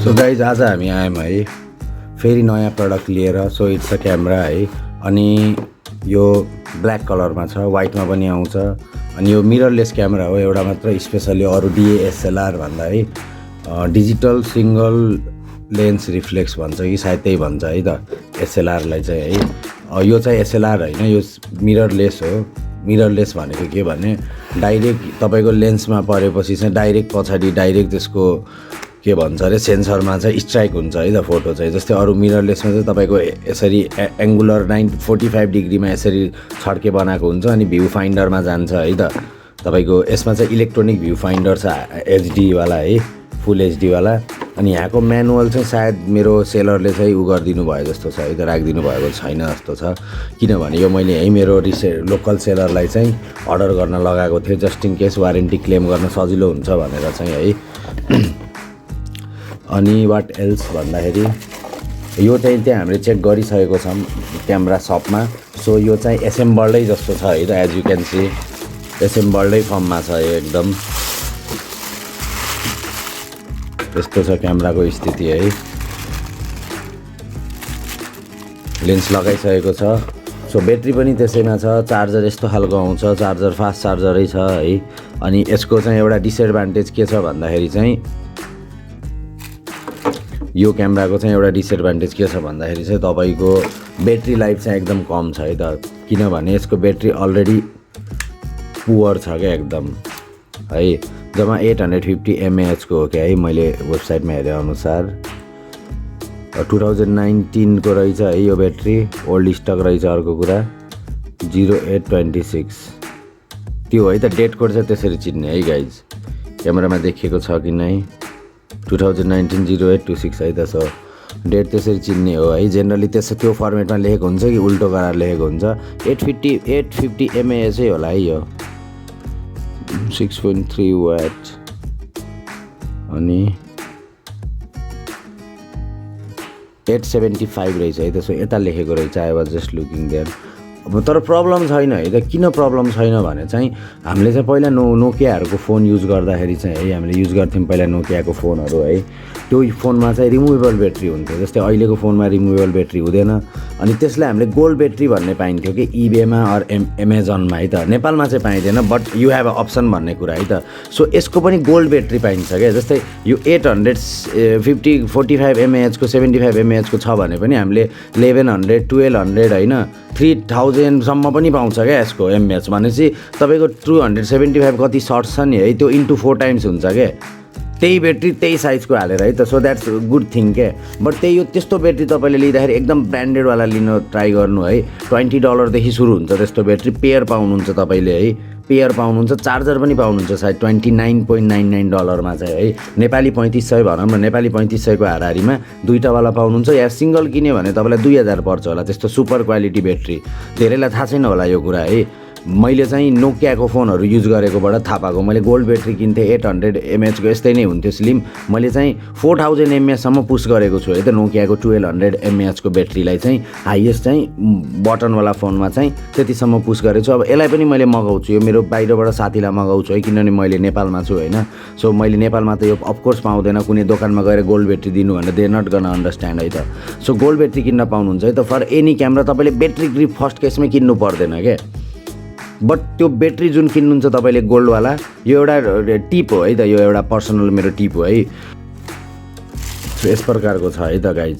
So guys आज हामी आयौँ है फेरि नयाँ प्रडक्ट लिएर। सो इट्स अ क्यामेरा है, अनि यो ब्ल्याक कलरमा छ, वाइटमा पनि आउँछ। अनि यो मिररलेस क्यामेरा हो एउटा मात्र, स्पेसली अरू डिएसएलआर भन्दा है डिजिटल सिङ्गल लेन्स रिफ्लेक्स भन्छ कि सायद त्यही भन्छ है त एसएलआरलाई चाहिँ है। यो चाहिँ एसएलआर होइन, यो मिररलेस हो। मिररलेस भनेको के भने डाइरेक्ट तपाईँको लेन्समा परेपछि चाहिँ डाइरेक्ट पछाडि डाइरेक्ट त्यसको के भन्छ अरे सेन्सरमा चाहिँ स्ट्राइक हुन्छ है त फोटो चाहिँ। जस्तै अरू मिररलेसमा चाहिँ तपाईँको यसरी एङ्गुलर 45 डिग्रीमा यसरी छड्के बनाएको हुन्छ, अनि भ्यू फाइन्डरमा जान्छ है त तपाईँको। यसमा चाहिँ इलेक्ट्रोनिक भ्यू फाइन्डर छ, एचडीवाला है, फुल एचडीवाला। अनि यहाँको म्यानुअल चाहिँ सायद मेरो सेलरले चाहिँ उ गरिदिनु भयो जस्तो छ है त, राखिदिनु भएको छैन जस्तो छ। किनभने यो मैले यहीँ मेरो लोकल सेलरलाई चाहिँ अर्डर गर्न लगाएको थिएँ, just in case warranty claim गर्न सजिलो हुन्छ भनेर चाहिँ है। अनि वाट एल्स भन्दाखेरि यो चाहिँ त्यहाँ हामीले चेक गरिसकेको छौँ क्यामेरा सपमा। सो यो चाहिँ एसेम्बल्डै जस्तो छ है त, एज यु क्यान सी एसेम्बल्डै फर्ममा छ यो एकदम। यस्तो छ क्यामेराको स्थिति है। लेन्स लगाइसकेको छ। सो ब्याट्री पनि त्यसैमा छ, चार्जर यस्तो खालको आउँछ, चार्जर फास्ट चार्जरै छ है। अनि यसको चाहिँ एउटा डिसएडभान्टेज के छ भन्दाखेरि चाहिँ यो क्यामेराको चाहिँ एउटा डिसएडभान्टेज के छ भन्दाखेरि चाहिँ तपाईँको ब्याट्री लाइफ चाहिँ एकदम कम छ है त। किनभने यसको ब्याट्री अलरेडी पुवर छ क्या एकदम है। जम्मा 850 mAh को हो क्या है, मैले वेबसाइटमा हेरे अनुसार 2019 को रहेछ है यो ब्याट्री। ओल्ड स्टक रहेछ अर्को कुरा 0826 त्यो है त। डेट कोड चाहिँ त्यसरी चिन्ने है गाइज, क्यामेरामा देखिएको छ कि नै 2019 0826 है त। सो डेट त्यसरी चिन्ने हो है। जेनरली त्यो फर्मेटमा लेखेको हुन्छ कि उल्टो गरेर लेखेको हुन्छ। 850 mAh होला है यो, 6.3 वाट। अनि 875 रहेछ है त। सो यता लेखेको रहेछ, I was just looking there. अब तर प्रब्लम छैन है त। किन प्रब्लम छैन भने चाहिँ हामीले चाहिँ पहिला नोकियाहरूको फ़ोन युज गर्दाखेरि चाहिँ है, हामीले युज गर्थ्यौँ पहिला नोकियाको फ़ोनहरू है। त्यो फोनमा चाहिँ रिमुभेबल ब्याट्री हुन्थ्यो, जस्तै अहिलेको फोनमा रिमुभेबल ब्याट्री हुँदैन। अनि त्यसलाई हामीले गोल्ड ब्याट्री भन्ने पाइन्थ्यो कि इबेमा अर एमाजोनमा है त। नेपालमा चाहिँ पाइँदैन, but you have a option भन्ने कुरा है त। सो यसको पनि गोल्ड ब्याट्री पाइन्छ क्या। जस्तै यो 850 45 mAh को 75 mAh को छ भने पनि हामीले 1100 1200 होइन 3000 सम्म पनि पाउँछ क्या यसको mAh। भनेपछि तपाईँको 275 कति सर्ट छ नि है, त्यो इन्टु 4 टाइम्स हुन्छ क्या। त्यही ब्याट्री त्यही साइजको हालेर है त। सो द्याट्स गुड थिङ क्या। बट त्यही यो त्यस्तो ब्याट्री तपाईँले लिँदाखेरि एकदम ब्रान्डेडवाला लिन ट्राई गर्नु है। $20 सुरु हुन्छ त्यस्तो ब्याट्री। पेयर पाउनुहुन्छ तपाईँले है, पेयर पाउनुहुन्छ। चार्जर पनि पाउनुहुन्छ सायद $29.99 चाहिँ है। नेपाली 3500 भनौँ न, नेपाली 3500 को हाराहारीमा दुईटावाला पाउनुहुन्छ। या सिङ्गल किन्यो भने तपाईँलाई 2000 पर्छ होला, त्यस्तो सुपर क्वालिटी ब्याट्री। धेरैलाई थाहा छैन होला यो कुरा है। मैले चाहिँ नोकियाको फ़ोनहरू युज गरेकोबाट थाहा पाएको। मैले गोल्ड ब्याट्री किन्थेँ 800 mAh को, यस्तै नै हुन्थ्यो स्लिम। मैले चाहिँ 4000 mAh सम्म पुस गरेको छु है त नोकियाको 1200 mAh को ब्याट्रीलाई चाहिँ। हाइएस्ट चाहिँ बटनवाला फ़ोनमा चाहिँ त्यतिसम्म पुस गरेको छु। अब यसलाई पनि मैले मगाउँछु, यो मेरो बाहिरबाट साथीलाई मगाउँछु है, किनभने मैले नेपालमा छु होइन। सो मैले नेपालमा त यो अफकोर्स पाउँदैन, कुनै दोकानमा गएर गोल्ड ब्याट्री दिनु भनेर दे नट गन अन्डरस्ट्यान्ड है त। सो गोल्ड ब्याट्री किन्न पाउनुहुन्छ है त। फर एनी क्यामेरा तपाईँले ब्याट्री ग्रिप फर्स्ट केसमै किन्नु पर्दैन क्या। बट त्यो ब्याट्री जुन किन्नुहुन्छ तपाईँले गोल्डवाला, यो एउटा टिप हो है त, यो एउटा पर्सनल मेरो टिप हो है। सो यस प्रकारको छ है त गाइज।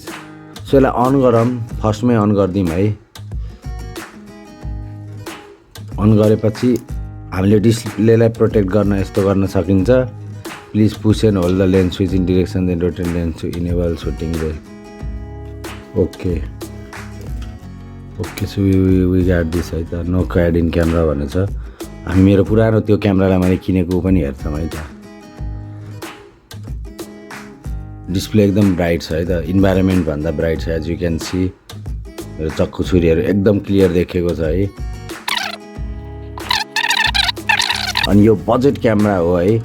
सो यसलाई अन गरौँ, फर्स्टमै अन गरिदिउँ है। अन गरेपछि हामीले डिस्प्लेलाई प्रोटेक्ट गर्न यस्तो गर्न सकिन्छ। Please push and hold the lens switch in direction then rotate lens to enable shooting रे। Okay okay. So we got this है त। नो क्याड इन क्यामेरा भनेछ। हामी मेरो पुरानो त्यो क्यामेरालाई मैले किनेको पनि हेर्छौँ है त। डिस्प्ले एकदम ब्राइट छ है त, इन्भाइरोमेन्ट भन्दा ब्राइट छ। एज यु क्यान सी मेरो चक्कु छुरीहरू एकदम क्लियर देखेको छ है। अनि यो बजेट क्यामेरा हो है,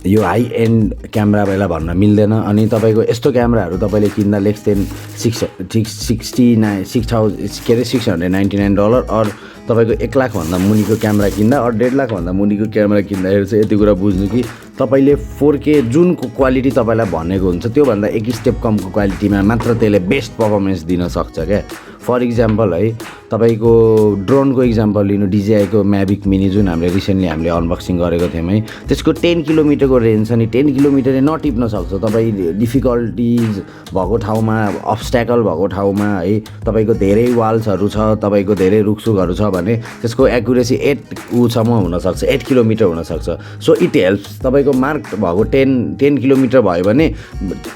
यो हाई एन्ड क्यामेरा बेला भन्न मिल्दैन। अनि तपाईँको यस्तो क्यामेराहरू तपाईँले किन्दा लेस देन $699 अर तपाईँको 1 लाखभन्दा मुनिको क्यामेरा किन्दा 1.5 लाखभन्दा मुनिको क्यामेरा किन्दाखेरि चाहिँ यति कुरा बुझ्नु कि तपाईँले 4K जुनको क्वालिटी तपाईँलाई भनेको हुन्छ त्योभन्दा 1 स्टेप कमको क्वालिटीमा मात्र त्यसले बेस्ट पर्फर्मेन्स दिन सक्छ क्या। फर इक्जाम्पल है तपाईँको ड्रोनको इक्जाम्पल लिनु, DJI-को म्याभिक मिनी जुन हामीले अनबक्सिङ गरेको थियौँ है, त्यसको 10 किलोमिटरको रेन्ज छ नि, 10 किलोमिटरले नटिप्न सक्छ। तपाईँ डिफिकल्टिज भएको ठाउँमा, अब्स्ट्याकल भएको ठाउँमा है, तपाईँको धेरै वाल्सहरू छ, तपाईँको धेरै रुखसुखहरू छ भने त्यसको एक्युरेसी 8सम्म हुनसक्छ, 8 किलोमिटर हुनसक्छ। So it helps. तपाईँको मार्क भएको 10 किलोमिटर भयो भने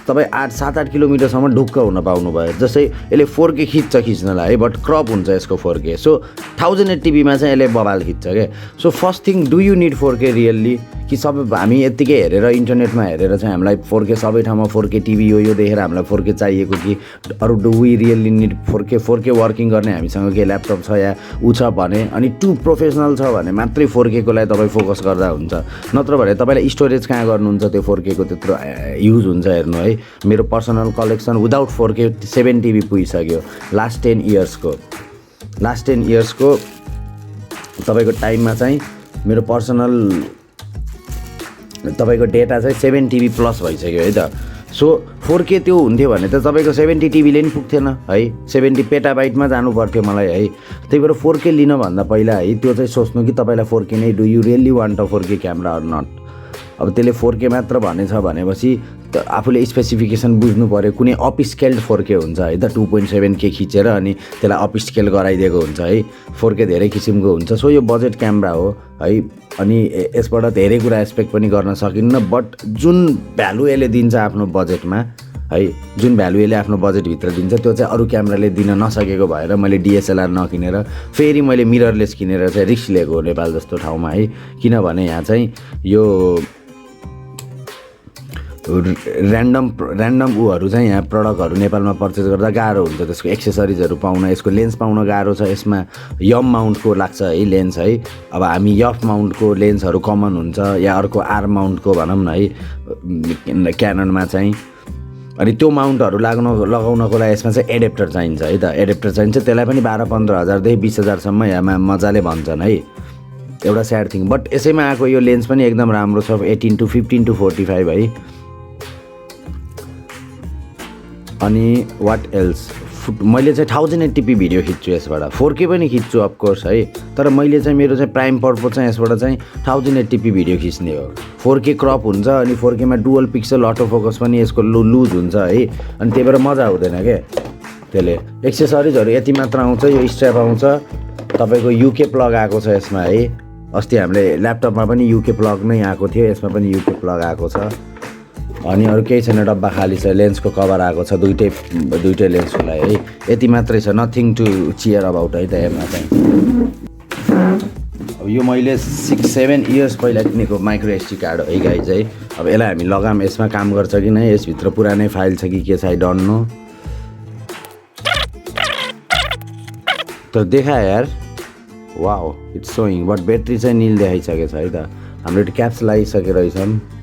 तपाईँ 7-8 किलोमिटरसम्म ढुक्क हुन पाउनु भयो। जस्तै यसले 4K खिच्नलाई है, बट क्रप हुन्छ यसको 4K। सो 1080pमा चाहिँ यसले बबाल खिच्छ क्या। So first thing, do you need 4K really? कि सबै हामी यत्तिकै हेरेर इन्टरनेटमा हेरेर चाहिँ हामीलाई 4K सबै ठाउँमा 4K टिभी यो देखेर हामीलाई 4K चाहिएको कि अरू do we really need 4K working गर्ने हामीसँग के ल्यापटप छ या ऊ छ भने, अनि टु प्रोफेसनल छ भने मात्रै 4K को लागि तपाईँ फोकस गर्दा हुन्छ। नत्र भने तपाईँलाई स्टोरेज कहाँ गर्नुहुन्छ त्यो 4K को त्यत्रो युज हुन्छ हेर्नु है। मेरो personal collection without 4K 7 TB पुगिसक्यो लास्ट 10 इयर्सको तपाईँको टाइममा चाहिँ मेरो पर्सनल तपाईँको डेटा चाहिँ 7 TB प्लस भइसक्यो है त। सो 4K त्यो हुन्थ्यो भने त तपाईँको 70 TBले नि पुग्थेन है, 70 पेटाबाइटमा जानु पर्थ्यो मलाई है। त्यही भएर 4K लिनभन्दा पहिला है त्यो चाहिँ सोच्नु कि तपाईँलाई 4K नै, do you really want a 4K camera or not. अब त्यसले 4K मात्र भनेछ भनेपछि त आफूले स्पेसिफिकेसन बुझ्नु पऱ्यो। कुनै अप स्केल्ड 4K हुन्छ है त, 2.7K खिचेर अनि त्यसलाई अप स्केल गराइदिएको हुन्छ है। 4K धेरै किसिमको हुन्छ। सो यो बजेट क्यामेरा हो है, अनि यसबाट धेरै कुरा एक्सपेक्ट पनि गर्न सकिन्न। बट जुन भ्यालु यसले दिन्छ आफ्नो बजेटमा है, जुन भ्यालु यसले आफ्नो बजेटभित्र दिन्छ त्यो चाहिँ अरू क्यामेराले दिन नसकेको भएर मैले DSLR नकिनेर फेरि मैले मिररलेस किनेर चाहिँ रिस्क लिएको नेपाल जस्तो ठाउँमा है। किनभने यहाँ चाहिँ यो ऱ्यान्डम ऊहरू चाहिँ यहाँ प्रडक्टहरू नेपालमा पर्चेस गर्दा गाह्रो हुन्छ। त्यसको एक्सेसरिजहरू पाउन, यसको लेन्स पाउन गाह्रो छ। यसमा यम माउन्टको लाग्छ है लेन्स है। अब हामी यफ माउन्टको लेन्सहरू कमन हुन्छ या अर्को आर माउन्टको भनौँ न है क्याननमा चाहिँ। अनि त्यो माउन्टहरू लगाउनको लागि यसमा चाहिँ एडेप्टर चाहिन्छ है त। एडेप्टर चाहिन्छ, त्यसलाई पनि 12-15 हजारदेखि 20 हजारसम्म यहाँ मजाले भन्छन् है। एउटा स्याड थिङ। बट यसैमा आएको यो लेन्स पनि एकदम राम्रो छ, 18 to 15 to 45 है। अनि वाट एल्स, मैले चाहिँ 1080p भिडियो खिच्छु यसबाट, 4K पनि खिच्छु अफकोर्स है। तर मैले चाहिँ मेरो चाहिँ प्राइम पर्पज चाहिँ यसबाट चाहिँ 1080p भिडियो खिच्ने हो। 4K क्रप हुन्छ अनि 4Kमा डुअल पिक्सल अटोफोकस पनि यसको लुज हुन्छ है। अनि त्यही भएर मजा हुँदैन क्या त्यसले। एक्सेसरिजहरू यति मात्र आउँछ। यो स्ट्र्याप आउँछ, तपाईँको UK प्लग आएको छ यसमा है। अस्ति हामीले ल्यापटपमा पनि UK प्लग नै आएको थियो, यसमा पनि UK प्लग आएको छ। अनि अरू केही छैन, डब्बा खाली छ। लेन्सको कभर आएको छ दुइटै लेन्सको लागि है। यति मात्रै छ, नथिङ टु चियर अबाउट है त यसमा चाहिँ। अब यो मैले 6-7 इयर्स पहिला किनेको माइक्रो SD कार्ड हो है गाइज है। अब यसलाई हामी लगाम, यसमा काम गर्छ कि नै, यसभित्र पुरानै फाइल छ कि के छ, आई डोन्ट नो। तर देखा यार, wow it's showing. But battery चाहिँ निल देखाइसकेको छ है त। हाम्रो क्याप्स लगाइसकेको रहेछन्।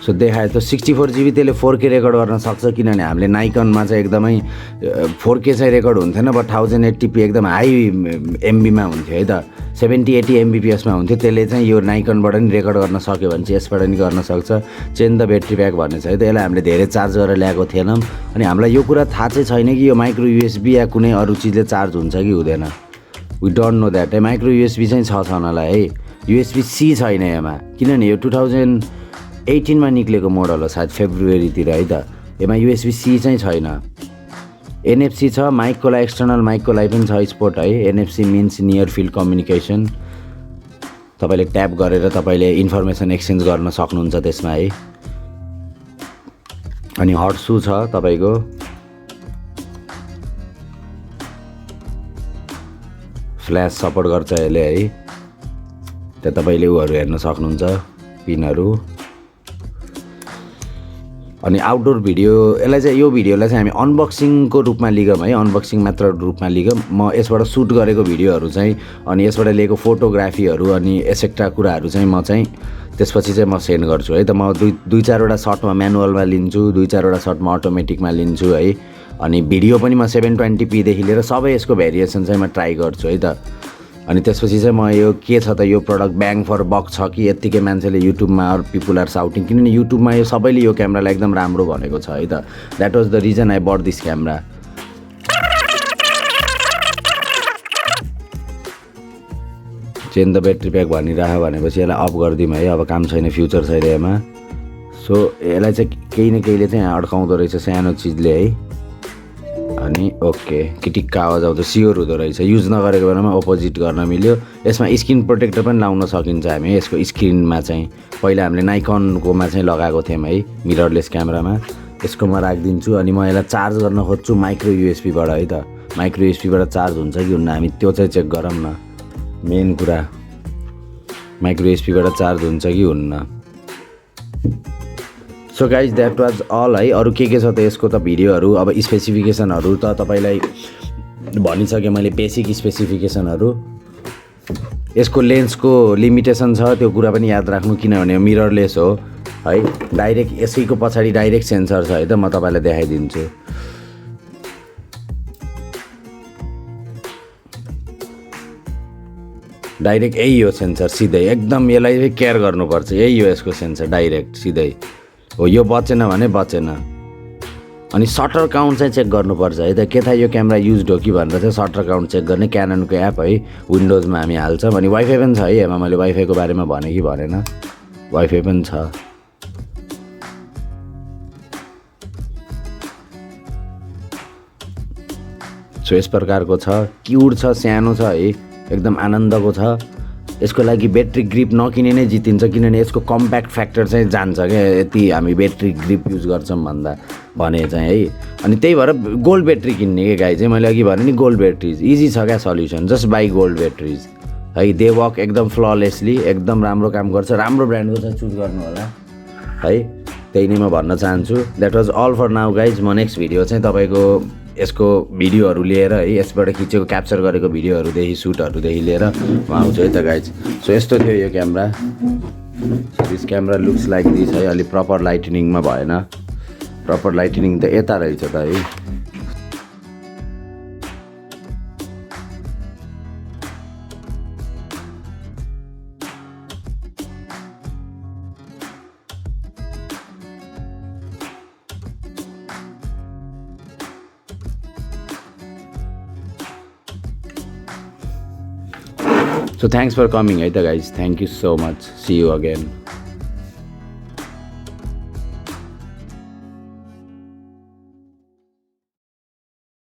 सो देखायो त 64 GB त्यसले 4K रेकर्ड गर्न सक्छ। किनभने हामीले नाइकनमा चाहिँ एकदमै 4K चाहिँ रेकर्ड हुन्थेन, बट 1080p एकदम हाई MB-मा हुन्थ्यो है त। 70-80 Mbps मा हुन्थ्यो। त्यसले चाहिँ यो नाइकनबाट नि रेकर्ड गर्न सक्यो भने चाहिँ यसबाट नि गर्न सक्छ। चेन द ब्याट्री प्याक भन्ने छ है त। यसलाई हामीले धेरै चार्ज गरेर ल्याएको थिएनौँ। अनि हामीलाई यो कुरा थाहा चाहिँ छैन कि यो माइक्रो USB या कुनै अरू चिजले चार्ज हुन्छ कि हुँदैन। वी डोन्ट नो द्याट है। माइक्रो USB चाहिँ छ छनलाई है, USB-C छैन यसमा। किनभने यो 2018 मा निक्लेको मोडल हो सायद, फेब्रुअरीतिर है त। यसमा USB-C चाहिँ छैन। NFC छ, माइकको लागि एक्सटर्नल माइकको लागि पनि छ स्पोर्ट है। NFC means near field communication. तपाईँले ट्याप गरेर तपाईँले इन्फर्मेसन एक्सचेन्ज गर्न सक्नुहुन्छ त्यसमा है। अनि हट सू छ तपाईँको। फ्ल्यास सपोर्ट गर्छ यसले है। त्यहाँ तपाईँले उहरू हेर्न सक्नुहुन्छ, पिनहरू। अनि आउटडोर भिडियो, यसलाई चाहिँ यो भिडियोलाई चाहिँ हामी अनबक्सिङको रूपमा लिगौँ है। अनबक्सिङ मात्र रूपमा लिगौँ। म यसबाट सुट गरेको भिडियोहरू चाहिँ अनि यसबाट लिएको फोटोग्राफीहरू अनि एसेक्ट्रा कुराहरू चाहिँ म चाहिँ त्यसपछि चाहिँ म सेन्ड गर्छु है त। म दुई चारवटा सर्टमा म्यानुअलमा लिन्छु, 2-4वटा सर्टमा अटोमेटिकमा लिन्छु है। अनि भिडियो पनि म 720p देखि लिएर सबै यसको भेरिएसन चाहिँ म ट्राई गर्छु है त। अनि त्यसपछि चाहिँ म यो के छ त यो प्रडक्ट ब्याङ फर बक छ कि यत्तिकै मान्छेले युट्युबमा अर पिपुल आर साउटिङ, किनभने युट्युबमा यो सबैले यो क्यामेरालाई एकदम राम्रो भनेको छ है त। That was the reason I bought this camera. Change the battery pack भनिरह भनेपछि यसलाई अफ गरिदिउँ है, अब काम छैन, फ्युचर छैन यसमा। सो यसलाई चाहिँ केही न केहीले चाहिँ अड्काउँदो रहेछ सानो चिजले है। अनि ओके किटिक्क आवाज आउँछ, स्योर हुँदो रहेछ। युज नगरेको बेलामा अपोजिट गर्न मिल्यो। यसमा स्क्रिन प्रोटेक्टर पनि लाउन सकिन्छ हामी यसको स्क्रिनमा चाहिँ। पहिला हामीले नाइकनकोमा चाहिँ लगाएको थियौँ है मिररलेस क्यामेरामा। यसको म राखिदिन्छु। अनि म यसलाई चार्ज गर्न खोज्छु माइक्रो युएसबीबाट है त। माइक्रो युएसबीबाट चार्ज हुन्छ कि हुन्न हामी त्यो चाहिँ चेक गरौँ न। मेन कुरा माइक्रो युएसबीबाट चार्ज हुन्छ कि हुन्न। So guys that was all है। अरू के छ त यसको त भिडियोहरू अब स्पेसिफिकेसनहरू त तपाईँलाई भनिसकेँ मैले, बेसिक स्पेसिफिकेसनहरू। यसको लेन्सको लिमिटेसन छ त्यो कुरा पनि याद राख्नु, किनभने मिररलेस हो है। डाइरेक्ट यसैको पछाडि डाइरेक्ट सेन्सर छ है त, म तपाईँलाई देखाइदिन्छु। डाइरेक्ट यही हो सेन्सर सिधै, एकदम यसलाई केयर गर्नुपर्छ। यही हो यसको सेन्सर डाइरेक्ट सिधै हो। यो बचेन भने बचेन। अनि सटर काउन्ट चाहिँ चेक गर्नुपर्छ है त। के थाहा यो क्यामेरा युज हो कि भनेर चाहिँ सटर काउन्ट चेक गर्ने क्याननको एप है विन्डोजमा हामी हाल्छौँ। अनि वाइफाई पनि छ है यसमा। मैले वाइफाईको बारेमा भने कि भनेन, वाइफाई पनि छ। सो यस प्रकारको छ, क्युट छ, सानो छ है, एकदम आनन्दको छ। यसको लागि ब्याट्री ग्रिप नकिने नै जितिन्छ, किनभने यसको कम्प्याक्ट फ्याक्टर चाहिँ जान्छ क्या यति हामी ब्याट्री ग्रिप युज गर्छौँ भन्दा भने चाहिँ है। अनि त्यही भएर गोल्ड ब्याट्री किन्ने के गाई चाहिँ मैले अघि भने नि गोल्ड ब्याट्रिज इजी छ क्या solution, just by gold batteries है। दे वर्क एकदम फ्ललेसली, एकदम राम्रो काम गर्छ। राम्रो ब्रान्डको चाहिँ चुज गर्नु होला है, त्यही नै म भन्न चाहन्छु। That was all for now guys. म नेक्स्ट भिडियो चाहिँ तपाईँको यसको भिडियोहरू लिएर है, यसबाट खिचेको क्याप्चर गरेको भिडियोहरूदेखि सुटहरूदेखि लिएर म आउँछु है त गाइज। सो यस्तो थियो यो camera. This camera looks like this है। अलिक प्रपर लाइटनिङमा भएन, प्रपर लाइटनिङ त यता रहेछ त है। So thanks for coming, guys. Thank you so much. See you again.